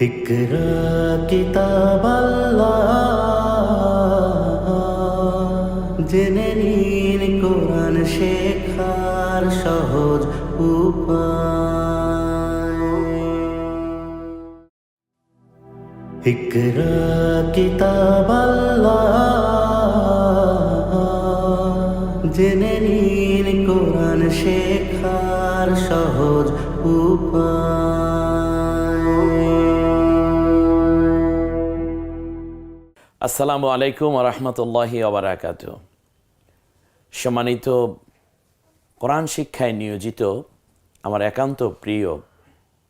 ইকরা কিতাব আল্লাহ, জেনে নিন কোরআন শেখার সহজ উপায়। ইকরা কিতাব আল্লাহ, জেনে নিন কোরআন শেখার সহজ উপায়। আসসালামু আলাইকুম ওয়া রাহমাতুল্লাহি ওয়া বারাকাতুহু। সম্মানিত কোরআন শিক্ষায় নিয়োজিত আমার একান্ত প্রিয়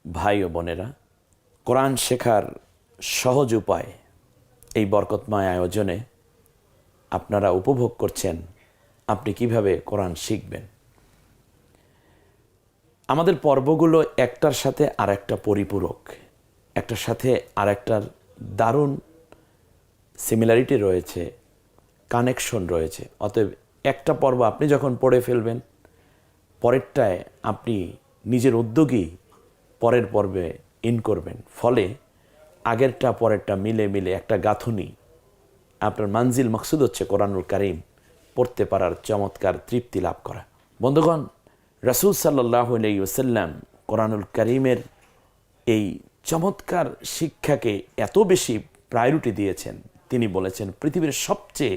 ভাই ও বোনেরা, কোরআন শেখার সহজ উপায় এই বরকতময় আয়োজনে আপনারা উপভোগ করছেন আপনি কিভাবে কোরআন শিখবেন। আমাদের পর্বগুলো একটার সাথে আরেকটা পরিপূরক, একটার সাথে আরেকটার দারুণ সিমিলারিটি রয়েছে, কানেকশন রয়েছে। অতএব একটা পর্ব আপনি যখন পড়ে ফেলবেন, পরেরটায় আপনি নিজের উদ্যোগী পরের পর্বে ইন করবেন, ফলে আগেরটা পরেরটা মিলে মিলে একটা গাঁথুনি, আপনার মানজিল মকসুদ হচ্ছে কোরআনুল কারীম পড়তে পারার চমৎকার তৃপ্তি লাভ করা। বন্ধুগণ, রাসূল সাল্লাল্লাহু আলাইহি ওয়াসাল্লাম কোরআনুল কারীমের এই চমৎকার শিক্ষাকে এত বেশি প্রায়োরিটি দিয়েছেন, তিনি বলেছেন পৃথিবীর সবচেয়ে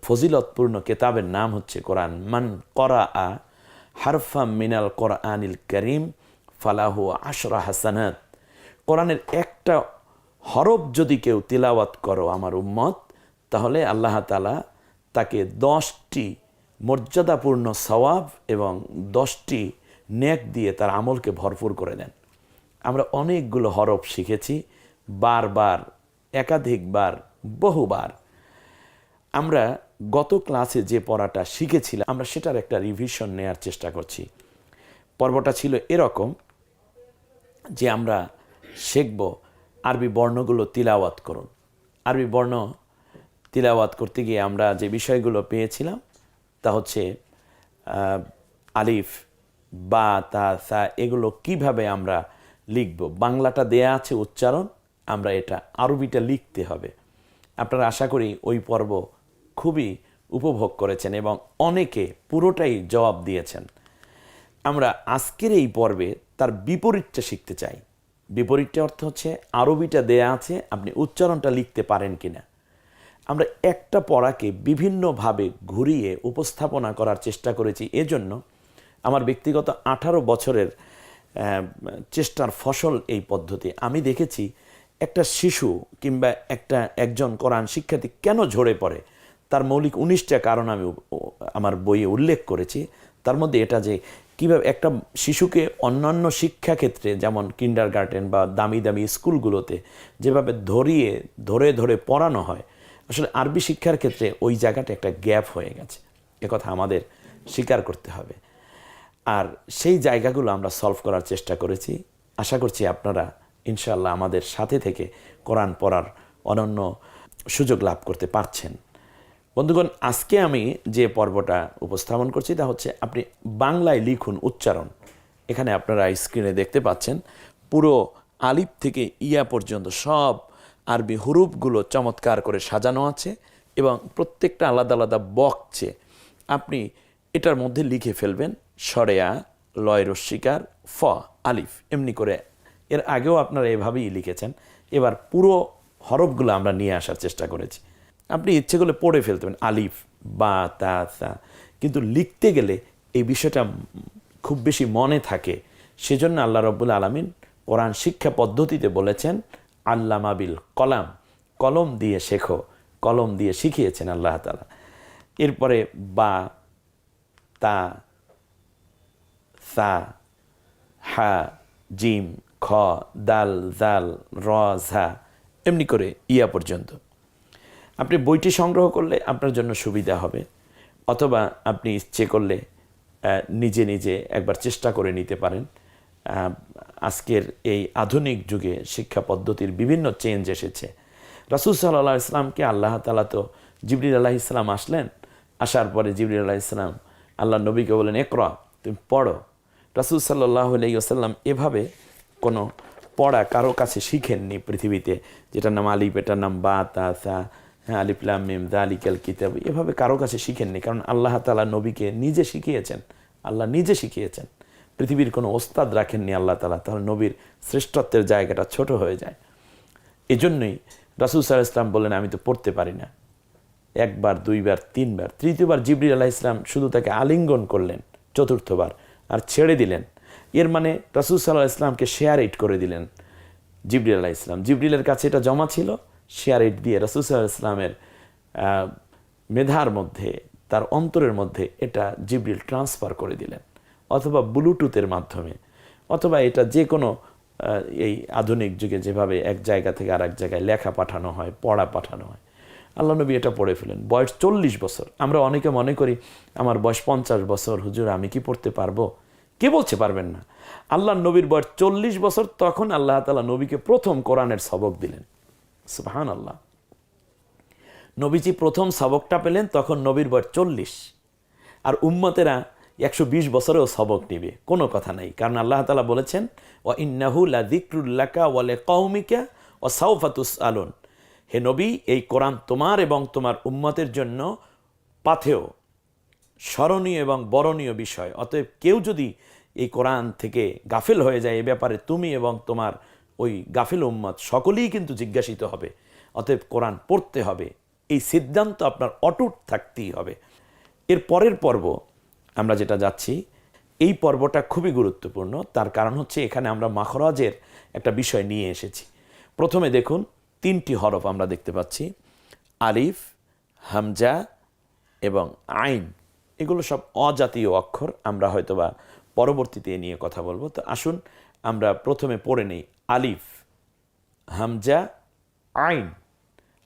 ফজিলতপূর্ণ কেতাবের নাম হচ্ছে কোরআন। মান করাআ হারফাম মিনাল কোরআনিল কারীম ফালাহু আশরা হাসানাত। কোরআনের একটা হরফ যদি কেউ তিলাওয়াত করো আমার উম্মত, তাহলে আল্লাহ তাআলা তাকে 10টি মর্যাদাপূর্ণ সওয়াব এবং 10টি নেক দিয়ে তার আমলকে ভরপুর করে দেন। আমরা অনেকগুলো হরফ শিখেছি, বারবার, একাধিকবার, বহুবার। আমরা গত ক্লাসে যে পড়াটা শিখেছিলাম, আমরা সেটার একটা রিভিশন নেওয়ার চেষ্টা করছি। পর্বটা ছিল এরকম যে আমরা শিখব আরবি বর্ণগুলো তিলাওয়াত করুন। আরবি বর্ণ তিলাওয়াত করতে গিয়ে আমরা যে বিষয়গুলো পেয়েছিলাম তা হচ্ছে আলিফ, বা, তা, সা, এগুলো কিভাবে আমরা লিখব। বাংলাটা দেয়া আছে উচ্চারণ, আমরা এটা আরবিটা লিখতে হবে। আপনারা আশা করি ওই পর্ব খুবই উপভোগ করেছেন এবং অনেকে পুরোটাই জবাব দিয়েছেন। আমরা আজকের এই পর্বে তার বিপরীতটা শিখতে চাই। বিপরীতটা অর্থ হচ্ছে আরবিটা দেয়া আছে, আপনি উচ্চারণটা লিখতে পারেন কিনা। আমরা একটা পড়াকে বিভিন্নভাবে ঘুরিয়ে উপস্থাপনা করার চেষ্টা করেছি। এজন্য আমার ব্যক্তিগত 18 বছরের চেষ্টার ফসল এই পদ্ধতি। আমি দেখেছি একটা শিশু কিংবা একজন কোরআন শিক্ষার্থী কেন ঝরে পড়ে, তার মৌলিক 19টা কারণ আমি আমার বইয়ে উল্লেখ করেছি। তার মধ্যে এটা যে কীভাবে একটা শিশুকে অন্যান্য শিক্ষাক্ষেত্রে, যেমন কিন্ডারগার্টেন বা দামি দামি স্কুলগুলোতে যেভাবে ধরে ধরে পড়ানো হয়, আসলে আরবি শিক্ষার ক্ষেত্রে ওই জায়গাটা একটা গ্যাপ হয়ে গেছে। একথা আমাদের স্বীকার করতে হবে। আর সেই জায়গাগুলো আমরা সলভ করার চেষ্টা করেছি। আশা করছি আপনারা ইনশাআল্লাহ আমাদের সাথে থেকে কোরআন পড়ার অনন্য সুযোগ লাভ করতে পারছেন। বন্ধুগণ, আজকে আমি যে পর্বটা উপস্থাপন করছি তা হচ্ছে আপনি বাংলায় লিখুন উচ্চারণ। এখানে আপনারা স্ক্রিনে দেখতে পাচ্ছেন পুরো আলিফ থেকে ইয়া পর্যন্ত সব আরবি হুরুফগুলো চমৎকার করে সাজানো আছে এবং প্রত্যেকটা আলাদা আলাদা বক্সে আপনি এটার মধ্যে লিখে ফেলবেন সরেয়া, লয় রস্বীকার, ফ, আলিফ, এমনি করে। এর আগেও আপনারা এভাবেই লিখেছেন। এবার পুরো হরফগুলো আমরা নিয়ে আসার চেষ্টা করেছি। আপনি ইচ্ছে করলে পড়ে ফেলতে পারেন আলিফ, বা, তা, সা, কিন্তু লিখতে গেলে এই বিষয়টা খুব বেশি মনে থাকে। সেজন্য আল্লাহ রাব্বুল আলামিন কোরআন শিক্ষা পদ্ধতিতে বলেছেন আল্লামা বিল কলাম, কলম দিয়ে শেখো, কলম দিয়ে শিখিয়েছেন আল্লাহ তাআলা। এরপরে বা, তা, সা, হা, জিম, খ, দাল, জাল, র, ঝা, এমনি করে ইয়া পর্যন্ত। আপনি বইটি সংগ্রহ করলে আপনার জন্য সুবিধা হবে, অথবা আপনি ইচ্ছে করলে নিজে নিজে একবার চেষ্টা করে নিতে পারেন। আজকের এই আধুনিক যুগে শিক্ষা পদ্ধতির বিভিন্ন চেঞ্জ এসেছে। রাসূল সাল্লাল্লাহু আলাইহি ওয়াসাল্লামকে আল্লাহ তাআলা তো জিবরিল আলাইহিস সালাম আসলেন, আসার পরে জিবরিল আলাইহিস সালাম আল্লাহ নবীকে বলেন ইকরা, তুমি পড়ো। রাসূল সাল্লাল্লাহু আলাইহি ওয়াসাল্লাম এভাবে কোনো পড়া কারো কাছে শিখেননি পৃথিবীতে, যেটার নাম আলিফ, এটার নাম বা, তা, সা, হ্যাঁ, আলিফ লাম মিম যালিকাল কিতাব, এভাবে কারো কাছে শিখেননি। কারণ আল্লাহ তাআলা নবীকে নিজে শিখিয়েছেন, আল্লাহ নিজে শিখিয়েছেন, পৃথিবীর কোনো ওস্তাদ রাখেননি আল্লাহ তাআলা। তাহলে নবীর শ্রেষ্ঠত্বের জায়গাটা ছোট হয়ে যায়। এজন্যই রাসূল সাল্লাল্লাহু আলাইহি ওয়াসাল্লাম বললেন, আমি তো পড়তে পারি না। একবার, দুইবার, তিনবার, তৃতীয়বার জিবরিল আলাইহিস সালাম শুধু তাকে আলিঙ্গন করলেন, চতুর্থবার আর ছেড়ে দিলেন। এর মানে রাসূল সাল্লাল্লাহু আলাইহি ওয়াসাল্লামকে শেয়ার ইট করে দিলেন জিবরিল আলাইহিস সালাম। জিবরিলের কাছে এটা জমা ছিল, শেয়ার ইট দিয়ে রাসূল সাল্লাল্লাহু আলাইহি ওয়াসাল্লামের মেধার মধ্যে, তার অন্তরের মধ্যে এটা জিবরিল ট্রান্সফার করে দিলেন, অথবা ব্লুটুথের মাধ্যমে, অথবা এটা যে কোনো এই আধুনিক যুগে যেভাবে এক জায়গা থেকে আর এক জায়গায় লেখা পাঠানো হয়, পড়া পাঠানো হয়, আল্লাহ নবী এটা পড়ে ফেলেন। বয়স 40 বছর। আমরা অনেকে মনে করি আমার বয়স 50 বছর, হুজুর আমি কি পড়তে পারবো? কে বলছে পারবেন না? আল্লাহ নবীর বয়স 40 বছর, তখন আল্লাহ তাআলা নবীকে প্রথম কোরআনের সবক দিলেন। সুবহানাল্লাহ। নবীজি প্রথম সবকটা পেলেন তখন নবীর বয়স 40, আর উম্মতেরা 120 বছরেও সবক নিবে, কোনো কথা নাই। কারণ আল্লাহ তাআলা বলেছেন, ওয়া ইন্নাহু লাযিকরুল লাকা ওয়া লিকাওমিকা ওয়া সাওফা তুসআলুন। হে নবী, এই কোরআন তোমার এবং তোমার উম্মতের জন্য পাথেয়, স্মরণীয় এবং বরণীয় বিষয়। অতএব কেউ যদি এই কোরআন থেকে গাফেল হয়ে যায়, এ ব্যাপারে তুমি এবং তোমার ওই গাফেল উম্মত সকলেই কিন্তু জিজ্ঞাসিত হবে। অতএব কোরআন পড়তে হবে, এই সিদ্ধান্ত আপনার অটুট থাকতেই হবে। এর পরের পর্ব আমরা যেটা যাচ্ছি, এই পর্বটা খুবই গুরুত্বপূর্ণ। তার কারণ হচ্ছে এখানে আমরা মাখরাজের একটা বিষয় নিয়ে এসেছি। প্রথমে দেখুন, 3টি হরফ আমরা দেখতে পাচ্ছি, আলিফ, হামজা এবং আইন। এগুলো সব অজাতীয় অক্ষর, আমরা হয়তোবা পরবর্তীতে নিয়ে কথা বলবো। তো আসুন আমরা প্রথমে পড়ে নেই, আলিফ, হামজা, আইন।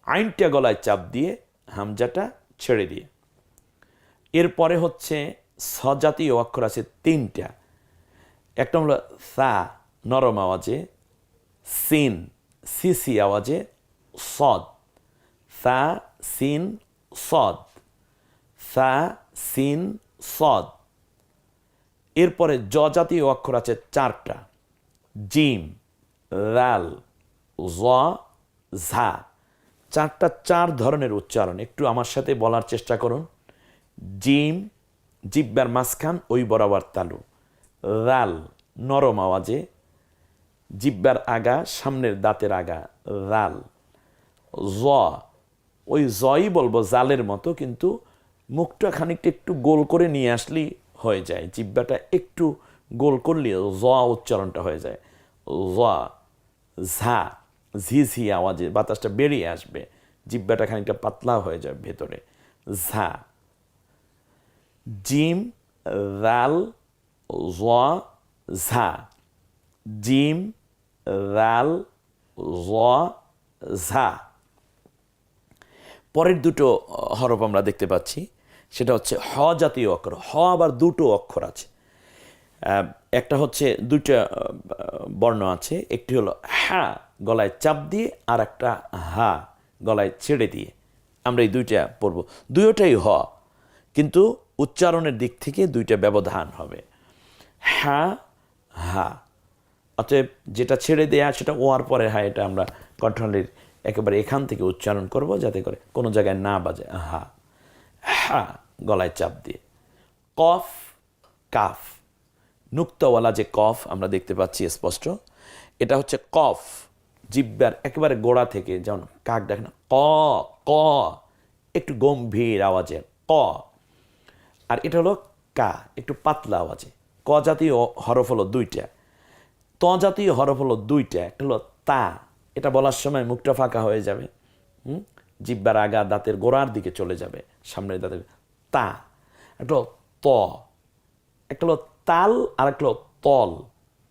আইনটা গলায় চাপ দিয়ে, হামজাটা ছেড়ে দিয়ে। এরপরে হচ্ছে সজাতীয় অক্ষর আছে 3টা। একটা হলো সা, নরম আওয়াজে, সিন, সিসি আওয়াজে, সদ, সা, সিন, সদ, সা, সিন, সদ। এরপরে জ জাতীয় অক্ষর আছে 4টা, জিম, রাল, জ, ঝা। 4টা 4 ধরনের উচ্চারণ। একটু আমার সাথে বলার চেষ্টা করুন। জিম, জিব্বার মাঝখান ওই বরাবর তালু। রাল, নরম আওয়াজে, জিব্বার আগা, সামনের দাঁতের আগা, রাল। জ, ওই জই বলবো জালের মতো, কিন্তু মুখটা খানিকটা একটু গোল করে নিয়ে আসলেই হয়ে যায়, জিব্বাটা একটু গোল করলে জ উচ্চারণটা হয়ে যায়। জ, ঝা, ঝিঝি আওয়াজে বাতাসটা বেরিয়ে আসবে, জিব্বাটা খানিকটা পাতলা হয়ে যাবে ভেতরে, ঝা। জিম, রাল, জ, ঝা। জিম, রাল, জ, ঝা। পরের দুটো হরফ আমরা দেখতে পাচ্ছি, সেটা হচ্ছে হ জাতীয় অক্ষর। হ আবার 2টো অক্ষর আছে। একটা হচ্ছে 2টা বর্ণ আছে, একটি হলো হা, গলায় চাপ দিয়ে, আর একটা হা, গলায় ছেড়ে দিয়ে। আমরা এই 2টা পড়ব। 2টাই হ, কিন্তু উচ্চারণের দিক থেকে 2টা ব্যবধান হবে। হা, হা। অতএব যেটা ছেড়ে দেয়া সেটা ওয়ার পরে হা, এটা আমরা কণ্ঠনালীর একেবারে এখান থেকে উচ্চারণ করব, যাতে করে কোনো জায়গায় না বাজে। হা, হা, গলায় চাপ দিয়ে। কফ, কাফ, নুক্তাওয়ালা যে কফ আমরা দেখতে পাচ্ছি স্পষ্ট, এটা হচ্ছে কফ। জিব্বার একেবারে গোড়া থেকে, যেমন কাক দেখেন ক, ক, একটু গম্ভীর আওয়াজে ক। আর এটা হলো কা, একটু পাতলা আওয়াজে। ক জাতীয় হরফ হলো 2টা, ত জাতীয় হরফ হলো 2টা। একটা হলো তা, এটা বলার সময় মুখটা ফাঁকা হয়ে যাবে, জিব্বার আগা দাঁতের গোড়ার দিকে চলে যাবে, সামনের দাঁতের। তা। একটা হলো ত, একটা হলো তাল, আর একটা হলো তল।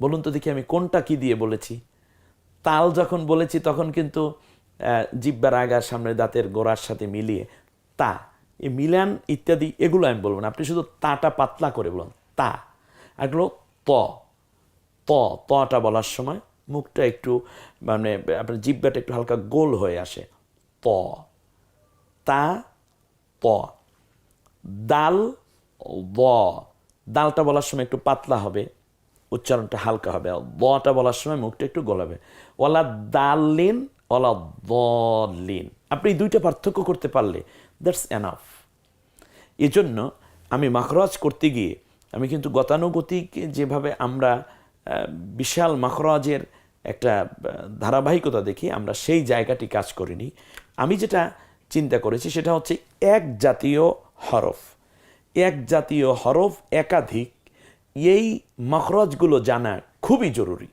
বলুন তো দেখি আমি কোনটা কি দিয়ে বলেছি? তাল যখন বলেছি তখন কিন্তু জিব্বার আগা সামনের দাঁতের গোড়ার সাথে মিলিয়ে তা। এই মিলান ইত্যাদি এগুলো আমি বলবো না, আপনি শুধু তাটা পাতলা করে বলুন, তা। আর হলো ত, ত, তটা বলার সময় মুখটা একটু, মানে আপনার জিব্বাটা একটু হালকা গোল হয়ে আসে, ত, তা, ত। দাল, দ, দালটা বলার সময় একটু পাতলা হবে, উচ্চারণটা হালকা হবে, দটা বলার সময় মুখটা একটু গলাবে। ওয়ালা দালিন, ওয়ালা দলিন, আপনি এই দুইটা পার্থক্য করতে পারলে দ্যাটস এনাফ। এজন্য আমি মাখরাজ করতে গিয়ে আমি কিন্তু গতানুগতিক যেভাবে আমরা বিশাল মাখরাজের একটা ধারাবাহিকতা দেখি, আমরা সেই জায়গাটি কাজ করিনি। আমি যেটা চিন্তা করেছি সেটা হচ্ছে এক জাতীয় হরফ, এক জাতীয় হরফ একাধিক, এই মাখরাজগুলো জানা খুবই জরুরি।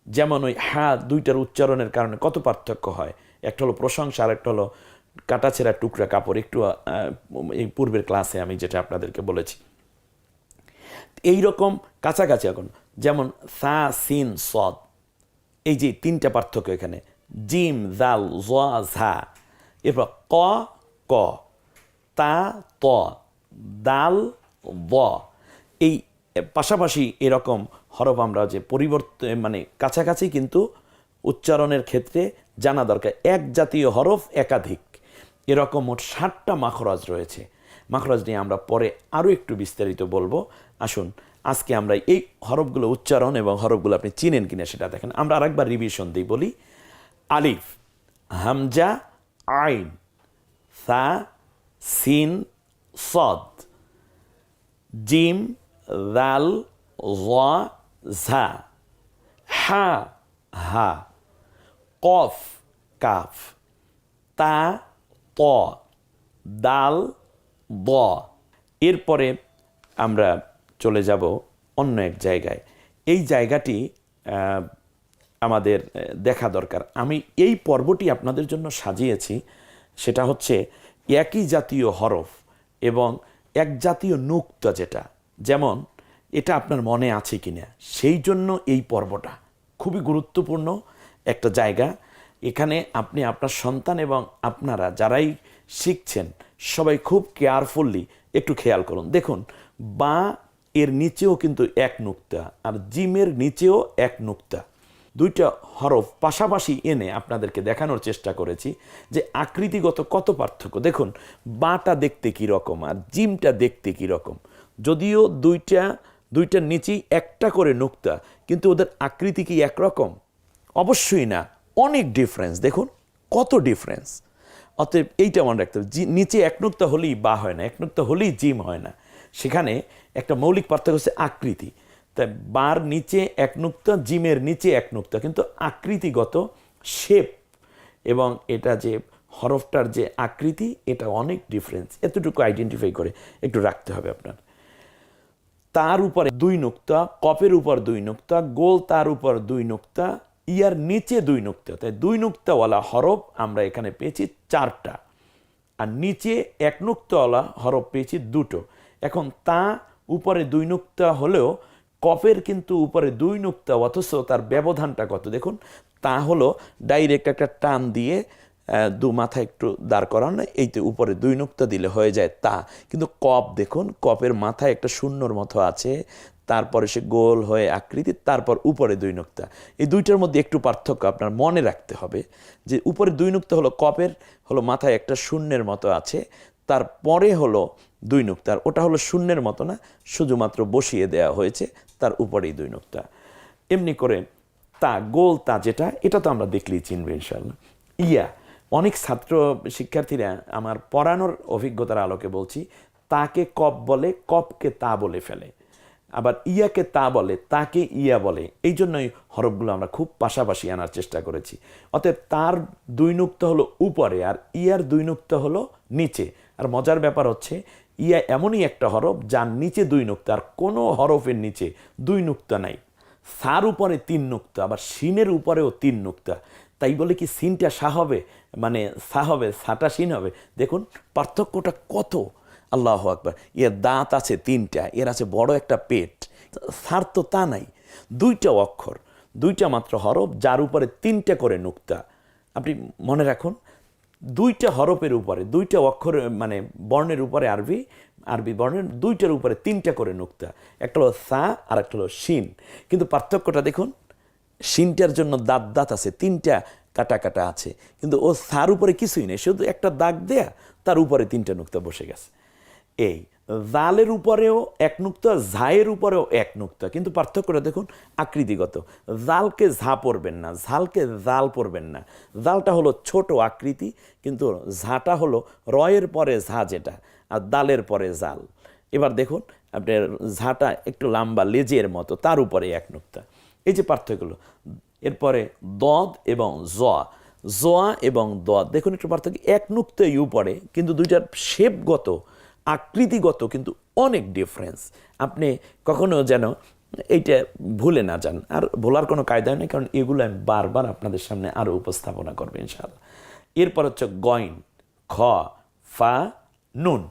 যেমন ওই হ্যাঁ দুইটার উচ্চারণের কারণে কত পার্থক্য হয়, একটা হলো প্রশংসা আর একটা হলো কাটাছেঁড়া টুকরা কাপড়, একটু এই পূর্বের ক্লাসে আমি যেটা আপনাদেরকে বলেছি। এই রকম কাছাকাছি এখন যেমন সা সিন সদ, এই যে তিনটা পার্থক্য এখানে, জিম জাল ঝা, এরপর ক ক, তা ত, দাল ব, এই পাশাপাশি এরকম হরফ আমরা যে পরিবর্তন মানে কাছাকাছি কিন্তু উচ্চারণের ক্ষেত্রে জানা দরকার। এক জাতীয় হরফ একাধিক, এরকম মোট 60টা মাখরাজ রয়েছে। মাখরাজ নিয়ে আমরা পরে আরও একটু বিস্তারিত বলবো। আসুন আজকে আমরা এই হরফগুলো উচ্চারণ এবং হরফগুলো আপনি চিনেন কিনা সেটা দেখেন। আমরা আরেকবার রিভিশন দিই, বলি আলিফ, হামজা, আইন, সা, সিন, সদ, জিম, দাল, ঝা, হা, হা, কফ, কাফ, তা, ত, দাল, দ। এরপরে আমরা চলে যাব অন্য এক জায়গায়। এই জায়গাটি আমাদের দেখা দরকার। আমি এই পর্বটি আপনাদের জন্য সাজিয়েছি, সেটা হচ্ছে একই জাতীয় হরফ এবং এক জাতীয় নুক্তা, যেটা যেমন এটা আপনার মনে আছে কিনা, সেই জন্য এই পর্বটা খুবই গুরুত্বপূর্ণ একটা জায়গা। এখানে আপনি আপনার সন্তান এবং আপনারা যারাই শিখছেন সবাই খুব কেয়ারফুললি একটু খেয়াল করুন। দেখুন বা এর নিচেও কিন্তু এক নুক্তা আর জিমের নিচেও এক নুক্তা, দুইটা হরফ পাশাপাশি এনে আপনাদেরকে দেখানোর চেষ্টা করেছি যে আকৃতিগত কত পার্থক্য। দেখুন বাটা দেখতে কী রকম আর জিমটা দেখতে কী রকম, যদিও দুইটার নিচেই একটা করে নুক্তা, কিন্তু ওদের আকৃতি কি একরকম? অবশ্যই না, অনেক ডিফারেন্স। দেখুন কত ডিফারেন্স। অতএব এইটা মনে রাখতে হবে, নিচে এক নুক্তা হলেই বা হয় না, এক নুক্তা হলেই জিম হয় না। সেখানে একটা মৌলিক পার্থক্য হচ্ছে আকৃতি। তাই বার নিচে এক নুক্তা, জিমের নিচে এক নুক্তা, কিন্তু আকৃতিগত শেপ এবং এটা যে হরফটার যে আকৃতি, এটা অনেক ডিফারেন্স। এতটুকু আইডেন্টিফাই করে একটু রাখতে হবে আপনার। তার উপরে 2 নুক্তা, কপের উপর 2 নুক্তা, গোল তার উপর 2 নুক্তা, ইয়ার নিচে 2 নুক্তা। তাই 2 নুক্তাওয়ালা হরফ আমরা এখানে পেয়েছি 4টা, আর নিচে 1 নুক্তাওয়ালা হরফ পেয়েছি 2টো। এখন তা উপরে 2 নুক্তা হলেও কপের কিন্তু উপরে 2 নুক্তা, অথচ তার ব্যবধানটা কত দেখুন। তা হলো ডাইরেক্ট একটা টান দিয়ে দু মাথা একটু দাঁড় করানো, এইতে উপরে 2 নুক্তা দিলে হয়ে যায় তা। কিন্তু কপ দেখুন, কপের মাথায় একটা শূন্যর মতো আছে, তারপরে সে গোল হয়ে আকৃতি, তারপর উপরে 2 নুক্তা। এই দুইটার মধ্যে একটু পার্থক্য আপনার মনে রাখতে হবে, যে উপরে 2 নুক্তা হলো কপের হলো মাথায় একটা শূন্যের মতো আছে, তারপরে হলো 2 নুক্তা, আর ওটা হলো শূন্যের মতো না, শুধুমাত্র বসিয়ে দেওয়া হয়েছে, তার উপরেই 2 নুক্তা। এমনি করে তা, গোল তা যেটা, এটা তো আমরা দেখলেই চিনবে ইনশাআল্লাহ। ইয়া, অনেক ছাত্র শিক্ষার্থীরা আমার পড়ানোর অভিজ্ঞতার আলোকে বলছি, তাকে কপ বলে, কপকে তা বলে ফেলে, আবার ইয়াকে তা বলে, তাকে ইয়া বলে। এই জন্যই হরফগুলো আমরা খুব পাশাপাশি আনার চেষ্টা করেছি। অতএব তার 2 নুক্তা হলো উপরে আর ইয়ার 2 নুক্তা হলো নিচে। আর মজার ব্যাপার হচ্ছে ইয়া এমনই একটা হরফ যার নিচে 2 নুক্তা, আর কোনো হরফের নিচে 2 নুক্তা নাই। সার উপরে 3 নুক্তা, আবার সিনের উপরেও 3 নুক্তা। তাই বলে কি সিনটা সা হবে, মানে সা হবে, সাটা সিন হবে? দেখুন পার্থক্যটা কত। আল্লাহ আকবার। এর দাঁত আছে 3টা, এর আছে বড় একটা পেট। সার তো তা নাই, 2টা অক্ষর, 2টা মাত্র হরফ, যার উপরে 3টা করে নুক্তা। আপনি মনে রাখুন 2টা হরফের উপরে, 2টা অক্ষর মানে বর্ণের উপরে আরবি বর্ণের 2টার উপরে 3টা করে নুক্তা। একটা হলো সা আর একটা হলো শিন। কিন্তু পার্থক্যটা দেখুন, শিনটার জন্য দাঁত আছে, 3টা কাটা কাটা আছে, কিন্তু ও সার উপরে কিছুই নেই, শুধু একটা দাগ দেয়া, তার উপরে 3টা নুক্তা বসে গেছে। এই জালের উপরেও এক নুক্তা, ঝায়ের উপরেও এক নুক্তা, কিন্তু পার্থক্যটা দেখুন আকৃতিগত। জালকে ঝা পড়বেন না, ঝালকে জাল পড়বেন না। জালটা হলো ছোট আকৃতি, কিন্তু ঝাটা হলো রয়ের পরে ঝা যেটা, আর দালের পরে জাল। এবার দেখুন আপনার ঝাটা একটু লম্বা লেজের মতো, তার উপরে এক নুক্তা। এই যে পার্থক্যগুলো। এরপরে দদ এবং জোয়া এবং দদ, দেখুন একটু পার্থক্য, এক নুক্তাই উপরে, কিন্তু দুইটার শেপগত আকৃতিগত কিন্তু অনেক ডিফারেন্স। আপনি কখনো যেন এইটা ভুলে না যান, আর ভোলার কোনো কায়দা নেই, কারণ এগুলো আমি বারবার আপনাদের সামনে আরও উপস্থাপনা করবো ইনশাআল্লাহ। এরপর হচ্ছে গইন, খ, ফা, নুন,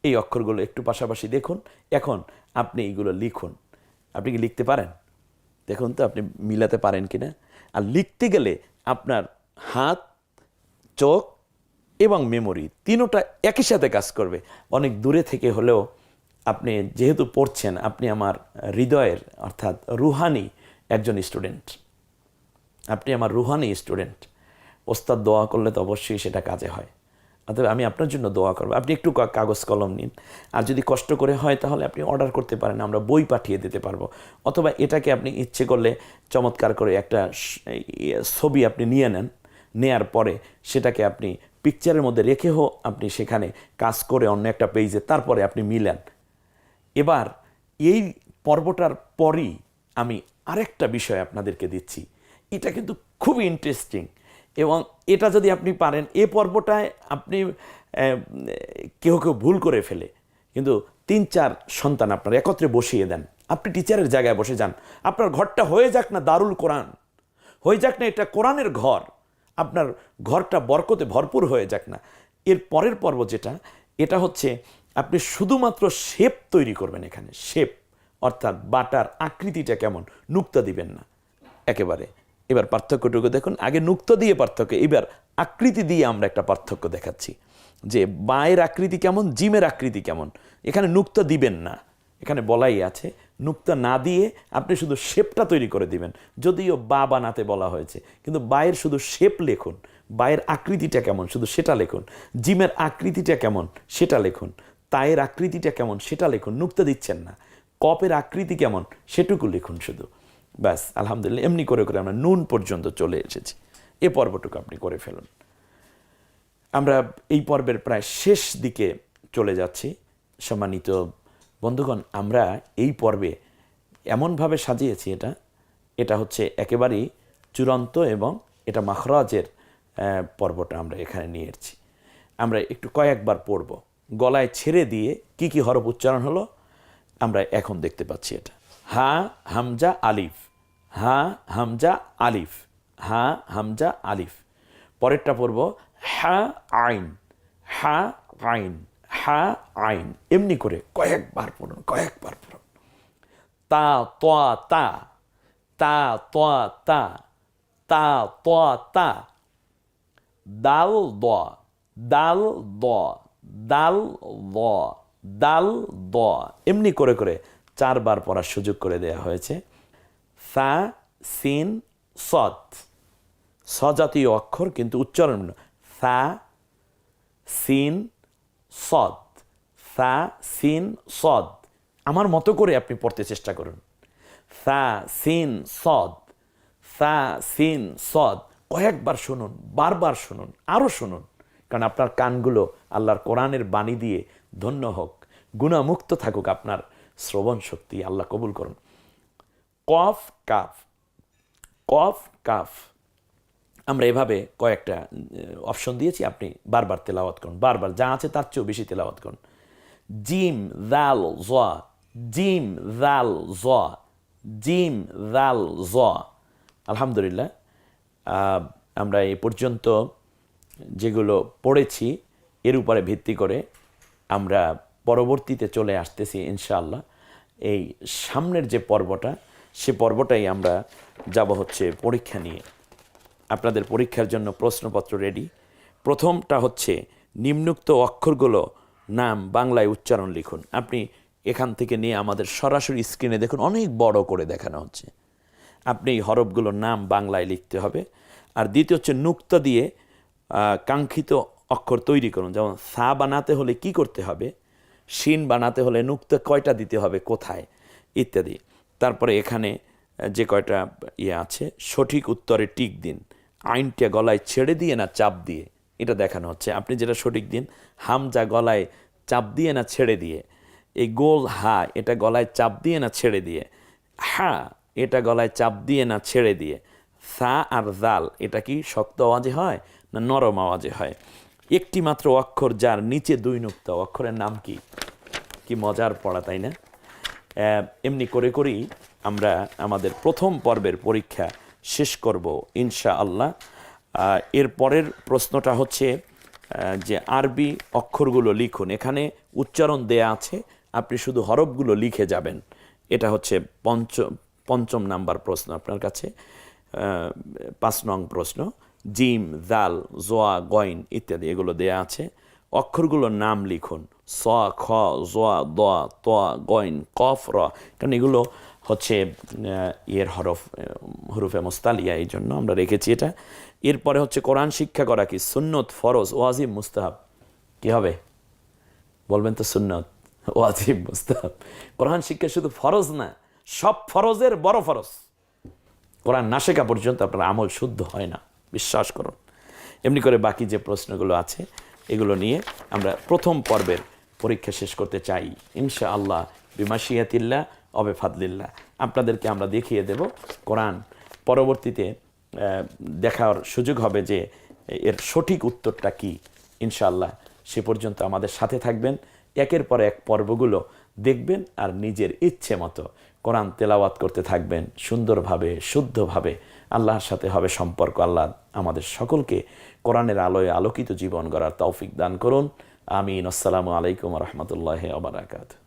এই অক্ষরগুলো একটু পাশাপাশি দেখুন। এখন আপনি এইগুলো লিখুন। আপনি কি লিখতে পারেন? দেখুন তো আপনি মিলাতে পারেন কিনা। আর লিখতে গেলে আপনার হাত, চোখ এবং মেমোরি তিনোটা একই সাথে কাজ করবে। অনেক দূরে থেকে হলেও আপনি যেহেতু পড়ছেন, আপনি আমার হৃদয়ের অর্থাৎ রুহানি একজন স্টুডেন্ট, আপনি আমার রুহানি স্টুডেন্ট। ওস্তাদ দোয়া করলে তো অবশ্যই সেটা কাজে হয়। অতএব আমি আপনার জন্য দোয়া করবো। আপনি একটু কাগজ কলম নিন, আর যদি কষ্ট করে হয় তাহলে আপনি অর্ডার করতে পারেন, আমরা বই পাঠিয়ে দিতে পারবো। অথবা এটাকে আপনি ইচ্ছে করলে চমৎকার করে একটা ছবি আপনি নিয়ে নেন, নেয়ার পরে সেটাকে আপনি পিকচারের মধ্যে রেখেও আপনি সেখানে কাজ করে অন্য একটা পেজে তারপরে আপনি মিলান। এবার এই পর্বটার পরই আমি আরেকটা বিষয় আপনাদেরকে দিচ্ছি, এটা কিন্তু খুবই ইন্টারেস্টিং, এবং এটা যদি আপনি পারেন, এ পর্বটায় আপনি কেউ ভুল করে ফেলে, কিন্তু 3-4 সন্তান আপনার একত্রে বসিয়ে দেন, আপনি টিচারের জায়গায় বসে যান, আপনার ঘরটা হয়ে যাক না দারুল কোরআন, হয়ে যাক না এটা কোরআনের ঘর, আপনার ঘরটা বরকতে ভরপুর হয়ে যাক না। এর পরের পর্ব যেটা, এটা হচ্ছে আপনি শুধুমাত্র শেপ তৈরি করবেন। এখানে শেপ অর্থাৎ বাটার আকৃতিটা কেমন, নুক্তা দিবেন না একেবারে। এবার পার্থক্যটুকু দেখুন, আগে নুক্তা দিয়ে পার্থক্য, এবার আকৃতি দিয়ে আমরা একটা পার্থক্য দেখাচ্ছি, যে বায়ের আকৃতি কেমন, জিমের আকৃতি কেমন। এখানে নুক্তা দিবেন না, এখানে বলাই আছে নুক্তা না দিয়ে আপনি শুধু শেপটা তৈরি করে দিবেন। যদিও বা বানাতে বলা হয়েছে, কিন্তু বায়ের শুধু শেপ লিখুন, বায়ের আকৃতিটা কেমন শুধু সেটা লিখুন, জিমের আকৃতিটা কেমন সেটা লিখুন, তায়ের আকৃতিটা কেমন সেটা লিখুন, নুক্তা দিচ্ছেন না। কপের আকৃতি কেমন সেটুকু লিখুন শুধু, ব্যাস। আলহামদুলিল্লাহ, এমনি করে করে আমরা নুন পর্যন্ত চলে এসেছি। এ পর্বটুকু আপনি করে ফেলুন। আমরা এই পর্বের প্রায় শেষ দিকে চলে যাচ্ছি। সম্মানিত বন্ধুগণ, আমরা এই পর্বে এমনভাবে সাজিয়েছি, এটা হচ্ছে একেবারেই চূড়ান্ত, এবং এটা মাখরাজের পর্বটা আমরা এখানে নিয়ে এসেছি। আমরা একটু কয়েকবার পড়ব, গলায় ছেড়ে দিয়ে কি কি হরফ উচ্চারণ হলো আমরা এখন দেখতে পাচ্ছি। এটা হা হামজা আলিফ, হা হামজা আলিফ, হা হামজা আলিফ। পরেরটা পড়ব হা আইন, হা আইন, হা আইন। এমনি করে কয়েকবার পড়ুন, কয়েকবার পড়ুন। তা তোয়া তা, তা তোয়া তা, তা তোয়া তা। দাল দ, দাল দ, দাল দ, দাল দ। এমনি করে করে 4 বার পড়ার সুযোগ করে দেওয়া হয়েছে। সা সিন সদ, সজাতীয় অক্ষর কিন্তু উচ্চারণ সা সিন সদ, সা সিন সদ। আমার মতো করে আপনি পড়তে চেষ্টা করুন। সা সিন সদ, সা সিন সদ। কয়েকবার শুনুন, বারবার শুনুন, আরও শুনুন, কারণ আপনার কানগুলো আল্লাহর কোরআনের বাণী দিয়ে ধন্য হোক, গুণামুক্ত থাকুক আপনার শ্রবণ শক্তি। আল্লাহ কবুল করুন। কফ কাফ, কফ কাফ। আমরা এভাবে কয়েকটা অপশন দিয়েছি, আপনি বারবার তেলাওয়াত করুন, বারবার যা আছে তার চেয়েও বেশি তেলাওয়াত করুন। জিম জাল জ, জিম জাল জ, জিম জাল জ। আলহামদুলিল্লাহ, আমরা এই পর্যন্ত যেগুলো পড়েছি এর উপরে ভিত্তি করে আমরা পরবর্তীতে চলে আসতেছি ইনশাআল্লাহ। এই সামনের যে পর্বটা, সে পর্বটাই আমরা যাব হচ্ছে পরীক্ষা নিয়ে। আপনাদের পরীক্ষার জন্য প্রশ্নপত্র রেডি। প্রথমটা হচ্ছে নিম্নোক্ত অক্ষরগুলো নাম বাংলায় উচ্চারণ লিখুন। আপনি এখান থেকে নিয়ে আমাদের সরাসরি স্ক্রিনে দেখুন, অনেক বড় করে দেখানো হচ্ছে। আপনি এই হরফগুলোর নাম বাংলায় লিখতে হবে। আর দ্বিতীয় হচ্ছে নুক্তা দিয়ে কাঙ্ক্ষিত অক্ষর তৈরি করুন। যেমন সা বানাতে হলে কি করতে হবে, শিন বানাতে হলে নুক্তা কয়টা দিতে হবে, কোথায়, ইত্যাদি। তারপরে এখানে যে কয়টা আছে, সঠিক উত্তরে টিক দিন, আইনটা গলায় ছেড়ে দিয়ে না চাপ দিয়ে, এটা দেখানো হচ্ছে। আপনি যেটা সঠিক দিন, হামজা গলায় চাপ দিয়ে না ছেড়ে দিয়ে, এই গোল হা এটা গলায় চাপ দিয়ে না ছেড়ে দিয়ে, হা এটা গলায় চাপ দিয়ে না ছেড়ে দিয়ে, সা আর জাল এটা কি শক্ত আওয়াজে হয় না নরম আওয়াজে হয়। একটি মাত্র অক্ষর যার নিচে 2 নুক্তা, অক্ষরের নাম কি? কি মজার পড়া, তাই না? এমনি করে করেই আমরা আমাদের প্রথম পর্বের পরীক্ষা শেষ করব ইনশাআল্লাহ। এর পরের প্রশ্নটা হচ্ছে যে আরবি অক্ষরগুলো লিখুন। এখানে উচ্চারণ দেয়া আছে, আপনি শুধু হরফগুলো লিখে যাবেন। এটা হচ্ছে পঞ্চম নাম্বার প্রশ্ন আপনার কাছে। 5 নং প্রশ্ন, জিম, জাল, জোয়া, গইন ইত্যাদি এগুলো দেয়া আছে। অক্ষরগুলোর নাম লিখুন, স, খ, জোয়া, দোয়া, তোয়া, গইন, কফ, র। কারণ এগুলো হচ্ছে এর হরফে মুস্তালিয়া, এই জন্য আমরা রেখেছি এটা। এরপরে হচ্ছে কোরআন শিক্ষা করা কি সুন্নত, ফরজ, ওয়াজিব, মুস্তাহাব? কি হবে বলবেন তো? সুন্নত, ওয়াজিব, মুস্তাহাব। কোরআন শিক্ষা শুধু ফরজ না, সব ফরজের বড় ফরজ। কোরআন না শেখা পর্যন্ত আপনার আমল শুদ্ধ হয় না, বিশ্বাস করুন। এমনি করে বাকি যে প্রশ্নগুলো আছে এগুলো নিয়ে আমরা প্রথম পর্বের পরীক্ষা শেষ করতে চাই ইনশাআল্লাহ, বিমাশিয়াতিল্লাহ অবে ফাদলিল্লাহ। আপনাদেরকে আমরা দেখিয়ে দেব কোরআন। পরবর্তীতে দেখার সুযোগ হবে যে এর সঠিক উত্তরটা কি ইনশাআল্লাহ। সে পর্যন্ত আমাদের সাথে থাকবেন, একের পর এক পর্বগুলো দেখবেন আর নিজের ইচ্ছে মতো কোরআন তেলাওয়াত করতে থাকবেন সুন্দরভাবে, শুদ্ধভাবে। আল্লাহর সাথে হবে সম্পর্ক। আল্লাহ আমাদের সকলকে কোরআনের আলোয় আলোকিত জীবন গড়ার তৌফিক দান করুন। আমিন। আসসালামু আলাইকুম ওয়া রাহমাতুল্লাহি ওয়া বারাকাতুহু।